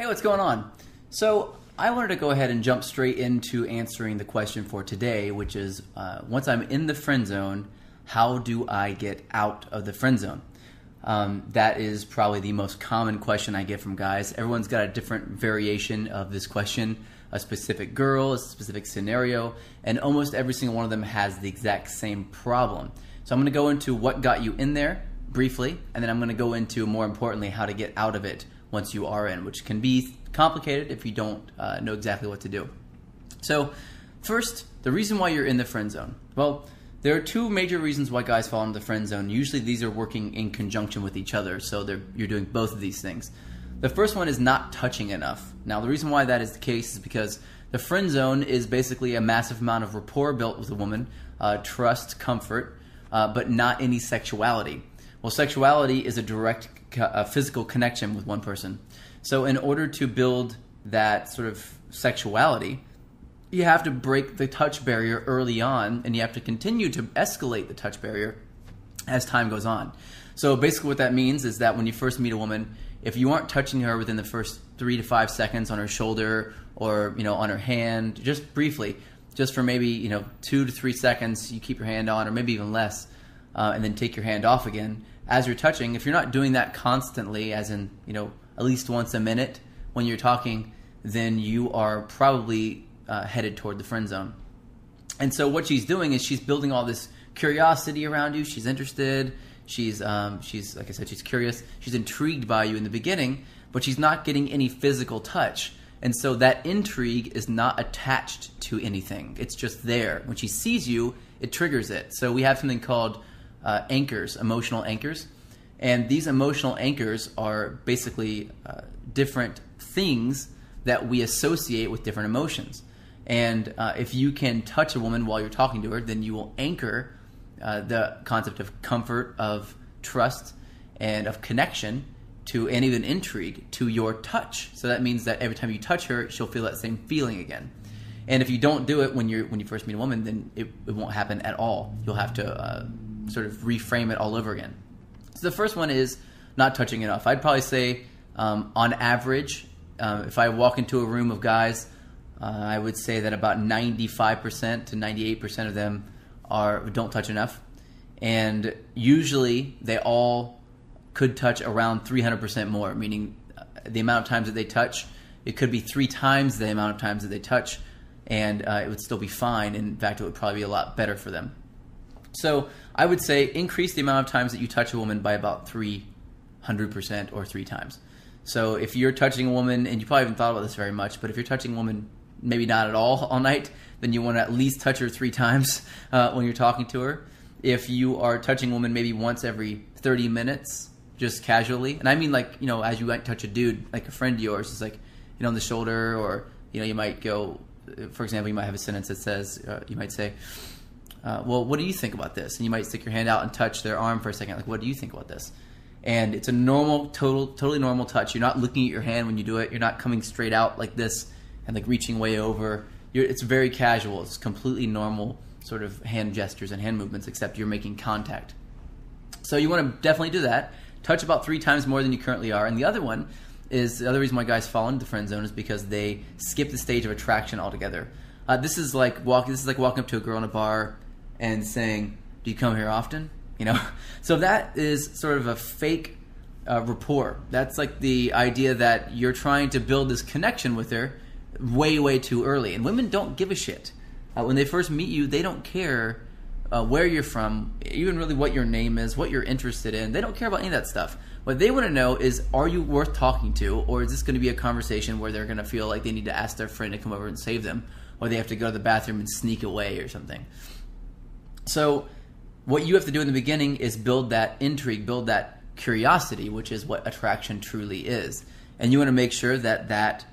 Hey, what's going on? So I wanted to go ahead and jump straight into answering the question for today, which is once I'm in the friend zone, how do I get out of the friend zone? That is probably the most common question I get from guys. Everyone's got a different variation of this question, a specific girl, a specific scenario, and almost every single one of them has the exact same problem. So I'm going to go into what got you in there briefly, and then I'm going to go into, more importantly, how to get out of it once you are in, which can be complicated if you don't know exactly what to do. So first, the reason why you're in the friend zone. Well, there are two major reasons why guys fall into the friend zone. Usually these are working in conjunction with each other, so you're doing both of these things. The first one is not touching enough. Now, the reason why that is the case is because the friend zone is basically a massive amount of rapport built with a woman, trust, comfort, but not any sexuality. Well, sexuality is a direct physical connection with one person. So in order to build that sort of sexuality, you have to break the touch barrier early on, and you have to continue to escalate the touch barrier as time goes on. So basically what that means is that when you first meet a woman, if you aren't touching her within the first 3 to 5 seconds on her shoulder or on her hand, just briefly, just for maybe 2 to 3 seconds, you keep your hand on, or maybe even less, and then take your hand off again. As you're touching, if you're not doing that constantly, as in at least once a minute when you're talking, then you are probably headed toward the friend zone. And so what she's doing is she's building all this curiosity around you. She's interested. She's like I said, she's curious. She's intrigued by you in the beginning, but she's not getting any physical touch. And so that intrigue is not attached to anything. It's just there. When she sees you, it triggers it. So we have something called anchors, emotional anchors. And these emotional anchors are basically different things that we associate with different emotions. And if you can touch a woman while you're talking to her, then you will anchor the concept of comfort, of trust, and of connection to, and even intrigue, to your touch. So that means that every time you touch her, she'll feel that same feeling again. And if you don't do it when you first meet a woman, then it won't happen at all. You'll have to sort of reframe it all over again. So the first one is not touching enough. I'd probably say on average, if I walk into a room of guys, I would say that about 95% to 98% of them don't touch enough. And usually they all could touch around 300% more, meaning the amount of times that they touch, it could be 3 times the amount of times that they touch, and it would still be fine. In fact, it would probably be a lot better for them. So I would say increase the amount of times that you touch a woman by about 300% or 3 times. So if you're touching a woman, and you probably haven't thought about this very much, but if you're touching a woman maybe not at all night, then you want to at least touch her 3 times when you're talking to her. If you are touching a woman maybe once every 30 minutes, just casually, and I mean like, as you might touch a dude, like a friend of yours, it's like, on the shoulder, or, you might go, for example, you might have a sentence that says, you might say, well, what do you think about this? And you might stick your hand out and touch their arm for a second, like, what do you think about this? And it's a normal, totally normal touch. You're not looking at your hand when you do it. You're not coming straight out like this and like reaching way over. It's very casual. It's completely normal sort of hand gestures and hand movements, except you're making contact. So you want to definitely do that. Touch about 3 times more than you currently are. And the other one is, the other reason why guys fall into the friend zone is because they skip the stage of attraction altogether. This is like walking up to a girl in a bar and saying, "Do you come here often?" So that is sort of a fake rapport. That's like the idea that you're trying to build this connection with her way too early. And women don't give a shit. When they first meet you, they don't care where you're from, even really what your name is, what you're interested in. They don't care about any of that stuff. What they want to know is, are you worth talking to, or is this going to be a conversation where they're going to feel like they need to ask their friend to come over and save them, or they have to go to the bathroom and sneak away or something. So what you have to do in the beginning is build that intrigue, build that curiosity, which is what attraction truly is. And you want to make sure that that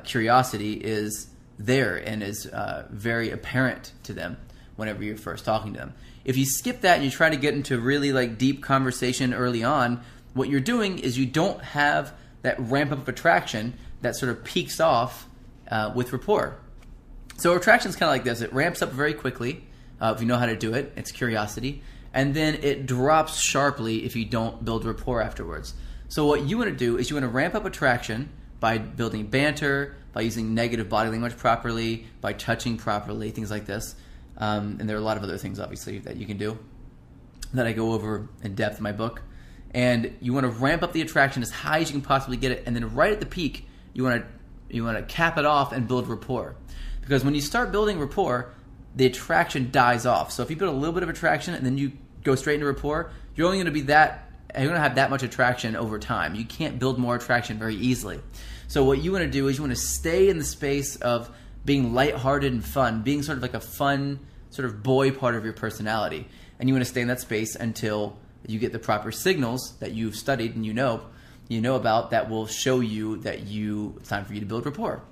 curiosity is there and is very apparent to them whenever you're first talking to them. If you skip that and you try to get into really like deep conversation early on, what you're doing is you don't have that ramp up of attraction that sort of peaks off with rapport. So attraction is kind of like this. It ramps up very quickly if you know how to do it. It's curiosity. And then it drops sharply if you don't build rapport afterwards. So what you want to do is you want to ramp up attraction by building banter, by using negative body language properly, by touching properly, things like this. And there are a lot of other things, obviously, that you can do that I go over in depth in my book. And you want to ramp up the attraction as high as you can possibly get it, and then right at the peak, you want to cap it off and build rapport. Because when you start building rapport, the attraction dies off. So if you build a little bit of attraction and then you go straight into rapport, you're only going to have that much attraction over time. You can't build more attraction very easily. So what you want to do is you want to stay in the space of being lighthearted and fun, being sort of like a fun sort of boy part of your personality. And you want to stay in that space until you get the proper signals that you've studied and you know about that will show you that it's time for you to build rapport.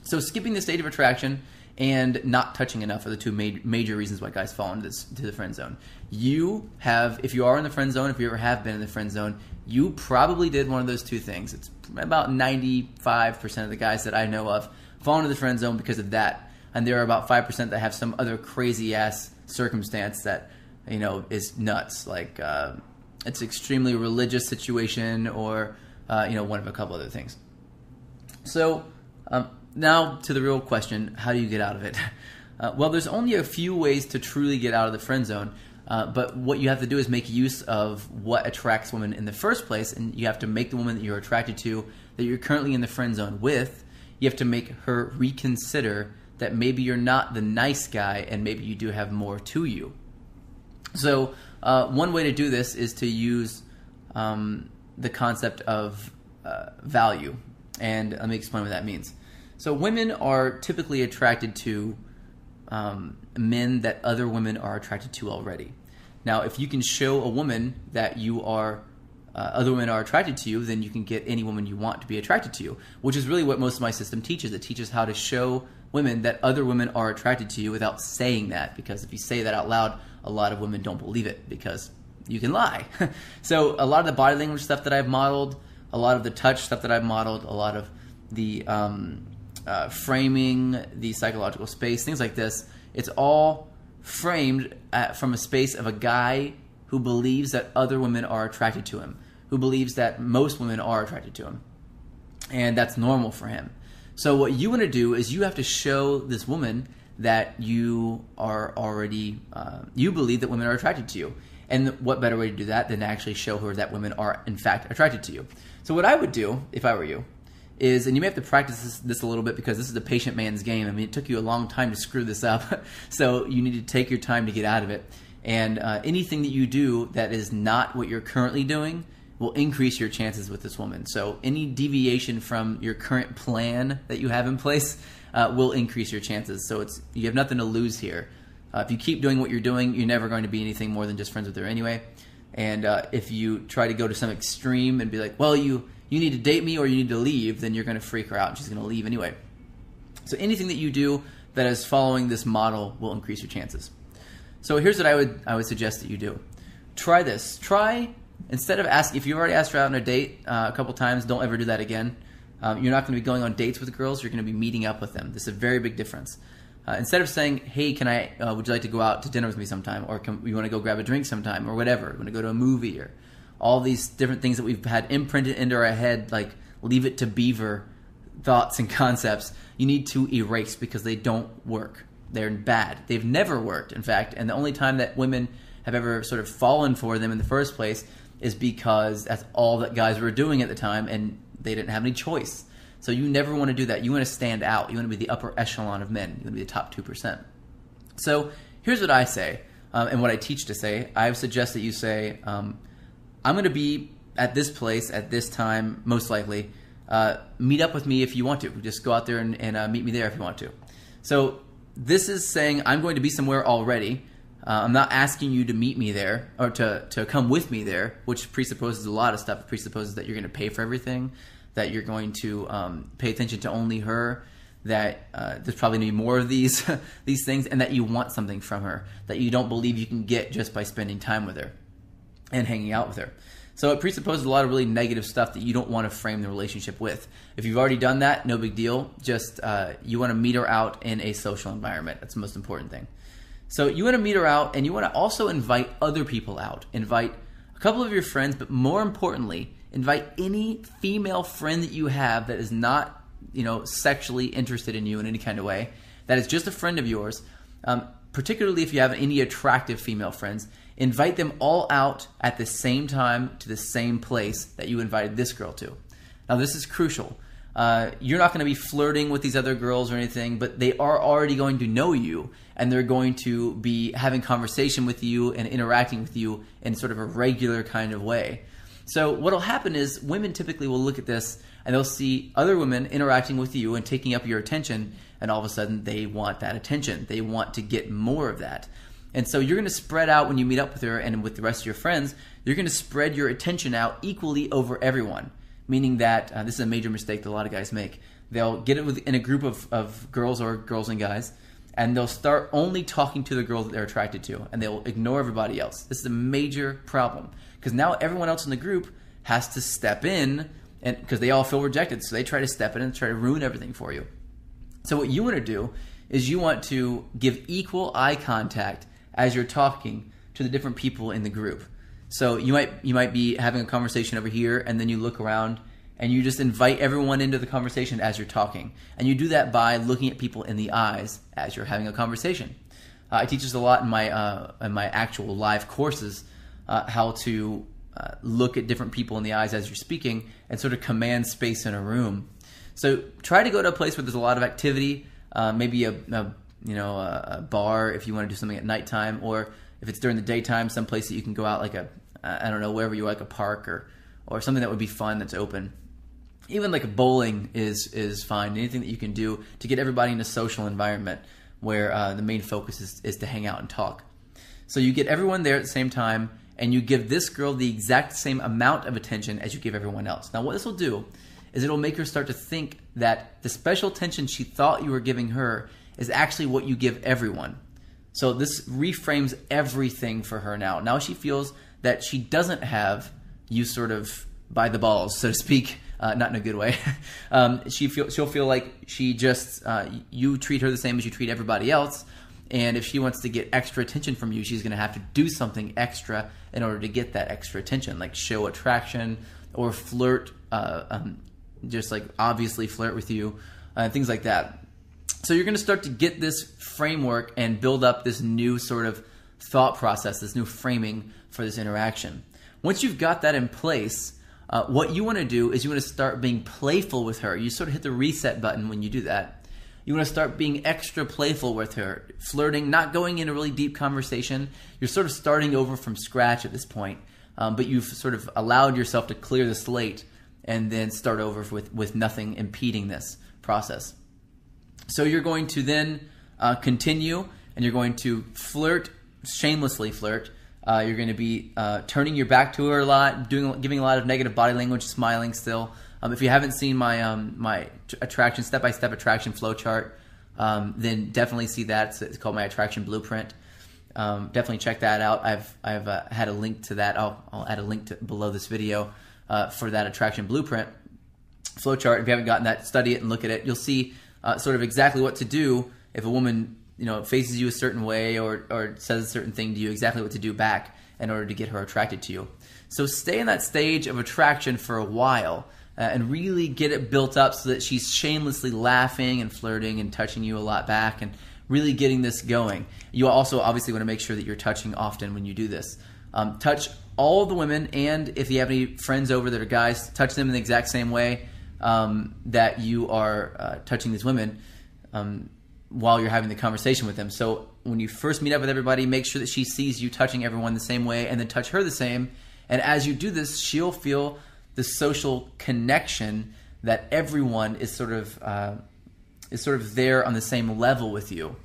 So skipping the state of attraction and not touching enough are the two major reasons why guys fall into the friend zone. If you are in the friend zone, if you ever have been in the friend zone, you probably did one of those two things. It's about 95% of the guys that I know of fall into the friend zone because of that. And there are about 5% that have some other crazy ass circumstance that is nuts. Like it's extremely religious situation or one of a couple other things. So now to the real question, how do you get out of it? Well, there's only a few ways to truly get out of the friend zone, but what you have to do is make use of what attracts women in the first place, and you have to make the woman that you're attracted to, that you're currently in the friend zone with, you have to make her reconsider that maybe you're not the nice guy and maybe you do have more to you. So one way to do this is to use the concept of value, and let me explain what that means. So women are typically attracted to men that other women are attracted to already. Now, if you can show a woman that other women are attracted to you, then you can get any woman you want to be attracted to you, which is really what most of my system teaches. It teaches how to show women that other women are attracted to you without saying that, because if you say that out loud, a lot of women don't believe it because you can lie. So a lot of the body language stuff that I've modeled, a lot of the touch stuff that I've modeled, a lot of the framing, the psychological space, things like this, it's all framed from a space of a guy who believes that other women are attracted to him, who believes that most women are attracted to him, and that's normal for him. So what you want to do is you have to show this woman that you are already, you believe that women are attracted to you. And what better way to do that than to actually show her that women are in fact attracted to you. So what I would do, if I were you, is, and you may have to practice this a little bit because this is a patient man's game. I mean, it took you a long time to screw this up, so you need to take your time to get out of it. And anything that you do that is not what you're currently doing will increase your chances with this woman. So any deviation from your current plan that you have in place will increase your chances. So you have nothing to lose here. If you keep doing what you're doing, you're never going to be anything more than just friends with her anyway. And if you try to go to some extreme and be like, well, you need to date me or you need to leave, then you're going to freak her out and she's going to leave anyway. So anything that you do that is following this model will increase your chances. So here's what I would suggest that you do. Try this. Instead of asking, if you've already asked her out on a date a couple times, don't ever do that again. You're not going to be going on dates with girls. You're going to be meeting up with them. This is a very big difference. Instead of saying, hey, would you like to go out to dinner with me sometime? Or you want to go grab a drink sometime? Or whatever. You want to go to a movie? Or all these different things that we've had imprinted into our head, like leave it to beaver thoughts and concepts, you need to erase because they don't work. They're bad. They've never worked, in fact. And the only time that women have ever sort of fallen for them in the first place is because that's all that guys were doing at the time and they didn't have any choice. So you never want to do that. You want to stand out. You want to be the upper echelon of men. You want to be the top 2%. So here's what I say, and what I teach to say. I suggest that you say, I'm going to be at this place at this time, most likely. Meet up with me if you want to. Just go out there and meet me there if you want to. So this is saying I'm going to be somewhere already. I'm not asking you to meet me there or to come with me there, which presupposes a lot of stuff. It presupposes that you're going to pay for everything, that you're going to pay attention to only her, that there's probably going to be more of these things, and that you want something from her that you don't believe you can get just by spending time with her and hanging out with her. So it presupposes a lot of really negative stuff that you don't want to frame the relationship with. If you've already done that, no big deal. Just you want to meet her out in a social environment. That's the most important thing. So you want to meet her out, and you want to also invite other people out. Invite a couple of your friends, but more importantly, invite any female friend that you have that is not, sexually interested in you in any kind of way, that is just a friend of yours, particularly if you have any attractive female friends, invite them all out at the same time to the same place that you invited this girl to. Now, this is crucial. You're not going to be flirting with these other girls or anything, but they are already going to know you, and they're going to be having conversation with you and interacting with you in sort of a regular kind of way. So what will happen is women typically will look at this and they'll see other women interacting with you and taking up your attention, and all of a sudden they want that attention. They want to get more of that. And so you're going to spread out when you meet up with her and with the rest of your friends, you're going to spread your attention out equally over everyone, meaning that this is a major mistake that a lot of guys make. They'll get it in a group of girls or girls and guys, and they'll start only talking to the girls that they're attracted to, and they'll ignore everybody else. This is a major problem because now everyone else in the group has to step in, and because they all feel rejected, so they try to step in and try to ruin everything for you. So what you want to do is you want to give equal eye contact as you're talking to the different people in the group. So you might be having a conversation over here, and then you look around and you just invite everyone into the conversation as you're talking. And you do that by looking at people in the eyes as you're having a conversation. I teach this a lot in my actual live courses, how to look at different people in the eyes as you're speaking and sort of command space in a room. So try to go to a place where there's a lot of activity, maybe a bar if you want to do something at nighttime, or if it's during the daytime, some place that you can go out, like wherever you like, a park or something that would be fun that's open. Even like a bowling is fine. Anything that you can do to get everybody in a social environment where the main focus is to hang out and talk. So you get everyone there at the same time, and you give this girl the exact same amount of attention as you give everyone else. Now what this will do is it'll make her start to think that the special attention she thought you were giving her is actually what you give everyone. So this reframes everything for her now. Now she feels that she doesn't have you sort of by the balls, so to speak, not in a good way. She'll feel like she just, you treat her the same as you treat everybody else, and if she wants to get extra attention from you, she's going to have to do something extra in order to get that extra attention, like show attraction or flirt, just like obviously flirt with you, things like that. So you're going to start to get this framework and build up this new sort of thought process, this new framing for this interaction. Once you've got that in place, what you want to do is you want to start being playful with her. You sort of hit the reset button when you do that. You want to start being extra playful with her, flirting, not going in a really deep conversation. You're sort of starting over from scratch at this point, but you've sort of allowed yourself to clear the slate and then start over with nothing impeding this process. So you're going to then continue, and you're going to flirt, shamelessly flirt. You're going to be turning your back to her a lot, giving a lot of negative body language, smiling still. If you haven't seen my attraction step-by-step attraction flow chart, then definitely see that. It's called my attraction blueprint. Definitely check that out. I've had a link to that. I'll add a link below this video for that attraction blueprint flow chart. If you haven't gotten that, study it and look at it. You'll see sort of exactly what to do if a woman faces you a certain way or says a certain thing to you, exactly what to do back in order to get her attracted to you. So stay in that stage of attraction for a while and really get it built up so that she's shamelessly laughing and flirting and touching you a lot back and really getting this going. You also obviously want to make sure that you're touching often when you do this. Touch all the women, and if you have any friends over that are guys, touch them in the exact same way that you are touching these women while you're having the conversation with them. So when you first meet up with everybody, make sure that she sees you touching everyone the same way, and then touch her the same. And as you do this, she'll feel the social connection that everyone is sort of there on the same level with you.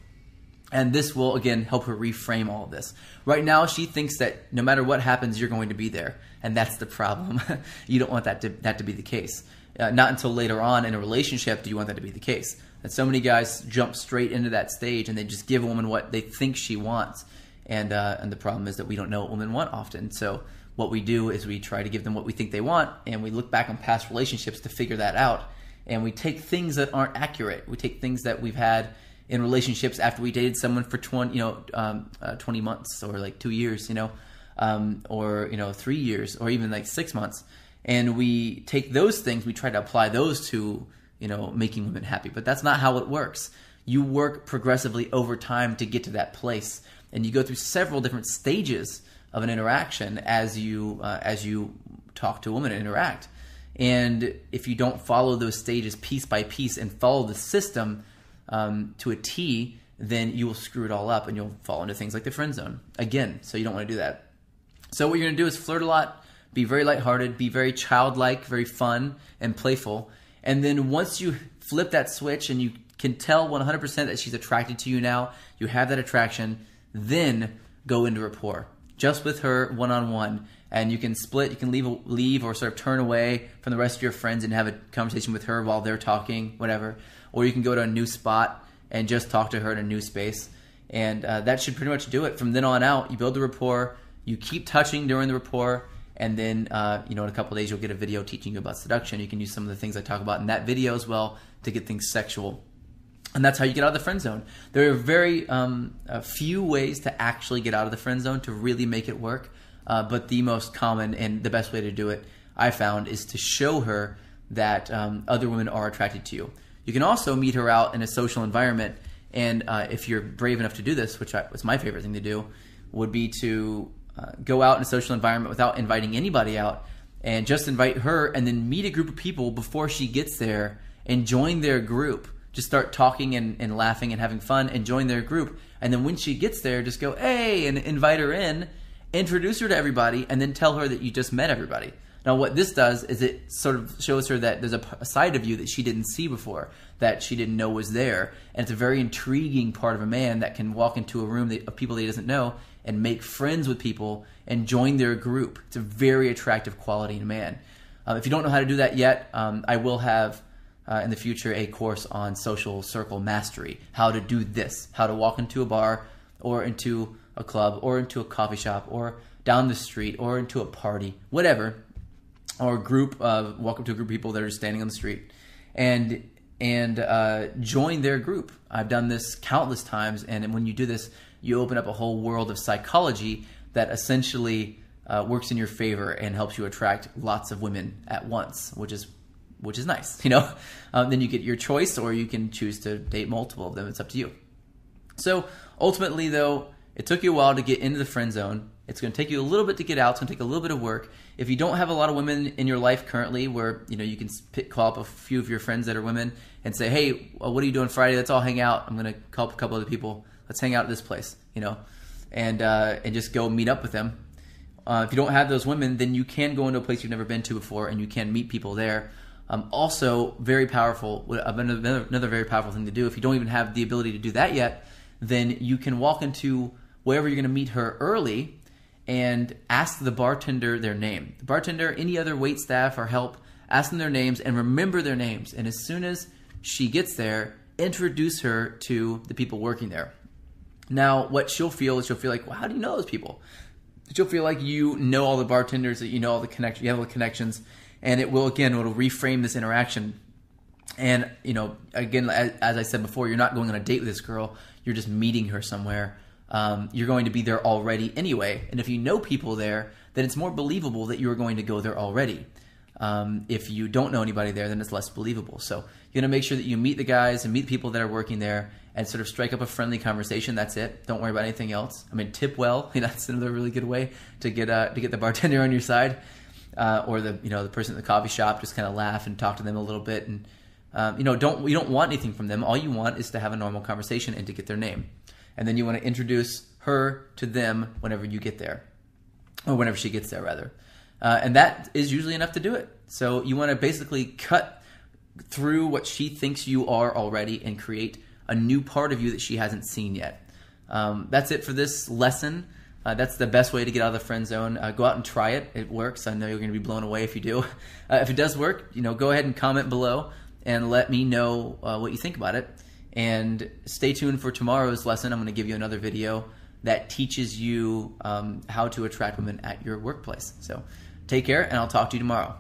And this will, again, help her reframe all of this. Right now, she thinks that no matter what happens, you're going to be there. And that's the problem. You don't want that to be the case. Not until later on in a relationship do you want that to be the case. And so many guys jump straight into that stage and they just give a woman what they think she wants. And the problem is that we don't know what women want often. So what we do is we try to give them what we think they want, and we look back on past relationships to figure that out. And we take things that aren't accurate. We take things that we've had in relationships after we dated someone for 20 months or like 2 years, or 3 years or even like 6 months. and we take those things, we try to apply those to, making women happy. But that's not how it works. You work progressively over time to get to that place, and you go through several different stages of an interaction as you talk to a woman and interact. And if you don't follow those stages piece by piece and follow the system to a T, then you will screw it all up and you'll fall into things like the friend zone again. So you don't want to do that. So what you're going to do is flirt a lot, be very lighthearted, be very childlike, very fun and playful. And then once you flip that switch and you can tell 100% that she's attracted to you now, you have that attraction, then go into rapport just with her one-on-one. And you can split, you can leave or sort of turn away from the rest of your friends and have a conversation with her while they're talking, whatever. Or you can go to a new spot and just talk to her in a new space. And that should pretty much do it. From then on out, you build the rapport, you keep touching during the rapport, and then in a couple of days you'll get a video teaching you about seduction. You can use some of the things I talk about in that video as well to get things sexual. And that's how you get out of the friend zone. There are very few ways to actually get out of the friend zone to really make it work. But the most common and the best way to do it, I found, is to show her that other women are attracted to you. You can also meet her out in a social environment, and if you're brave enough to do this, which was my favorite thing to do, would be to go out in a social environment without inviting anybody out and just invite her and then meet a group of people before she gets there and join their group. Just start talking and laughing and having fun and join their group. And then when she gets there, just go, hey, and invite her in, introduce her to everybody, and then tell her that you just met everybody. Now what this does is it sort of shows her that there's a side of you that she didn't see before, that she didn't know was there. And it's a very intriguing part of a man that can walk into a room of people that he doesn't know and make friends with people and join their group. It's a very attractive quality in a man. If you don't know how to do that yet, I will have in the future a course on social circle mastery, how to do this, how to walk into a bar or into a club or into a coffee shop or down the street or into a party, whatever, or a group, walk up to a group of people that are standing on the street and join their group. I've done this countless times, and when you do this, you open up a whole world of psychology that essentially works in your favor and helps you attract lots of women at once, which is nice, Then you get your choice, or you can choose to date multiple of them. It's up to you. So ultimately, though, it took you a while to get into the friend zone. It's going to take you a little bit to get out. It's going to take a little bit of work. If you don't have a lot of women in your life currently where you can call up a few of your friends that are women and say, hey, what are you doing Friday? Let's all hang out. I'm going to call up a couple other people. Let's hang out at this place, and just go meet up with them. If you don't have those women, then you can go into a place you've never been to before, and you can meet people there. Also, very powerful, another very powerful thing to do. If you don't even have the ability to do that yet, then you can walk into wherever you're going to meet her early and ask the bartender their name. The bartender, any other wait staff or help, ask them their names and remember their names. And as soon as she gets there, introduce her to the people working there. Now, what she'll feel is like, well, how do you know those people? She'll feel like you know all the bartenders, that you know all the connections, you have all the connections, and it'll reframe this interaction. And, again, as I said before, you're not going on a date with this girl. You're just meeting her somewhere. You're going to be there already anyway. And if you know people there, then it's more believable that you're going to go there already. If you don't know anybody there, then it's less believable. So you're going to make sure that you meet the guys and meet people that are working there and sort of strike up a friendly conversation. That's it. Don't worry about anything else. Tip well. That's another really good way to get the bartender on your side, or the person at the coffee shop. Just kind of laugh and talk to them a little bit, and you don't want anything from them. All you want is to have a normal conversation and to get their name, and then you want to introduce her to them whenever you get there, or whenever she gets there, rather. And that is usually enough to do it. So you want to basically cut through what she thinks you are already and create a new part of you that she hasn't seen yet. That's it for this lesson. That's the best way to get out of the friend zone. Go out and try it. It works. I know you're going to be blown away if you do. If it does work, go ahead and comment below and let me know what you think about it. And stay tuned for tomorrow's lesson. I'm going to give you another video that teaches you how to attract women at your workplace. So take care, and I'll talk to you tomorrow.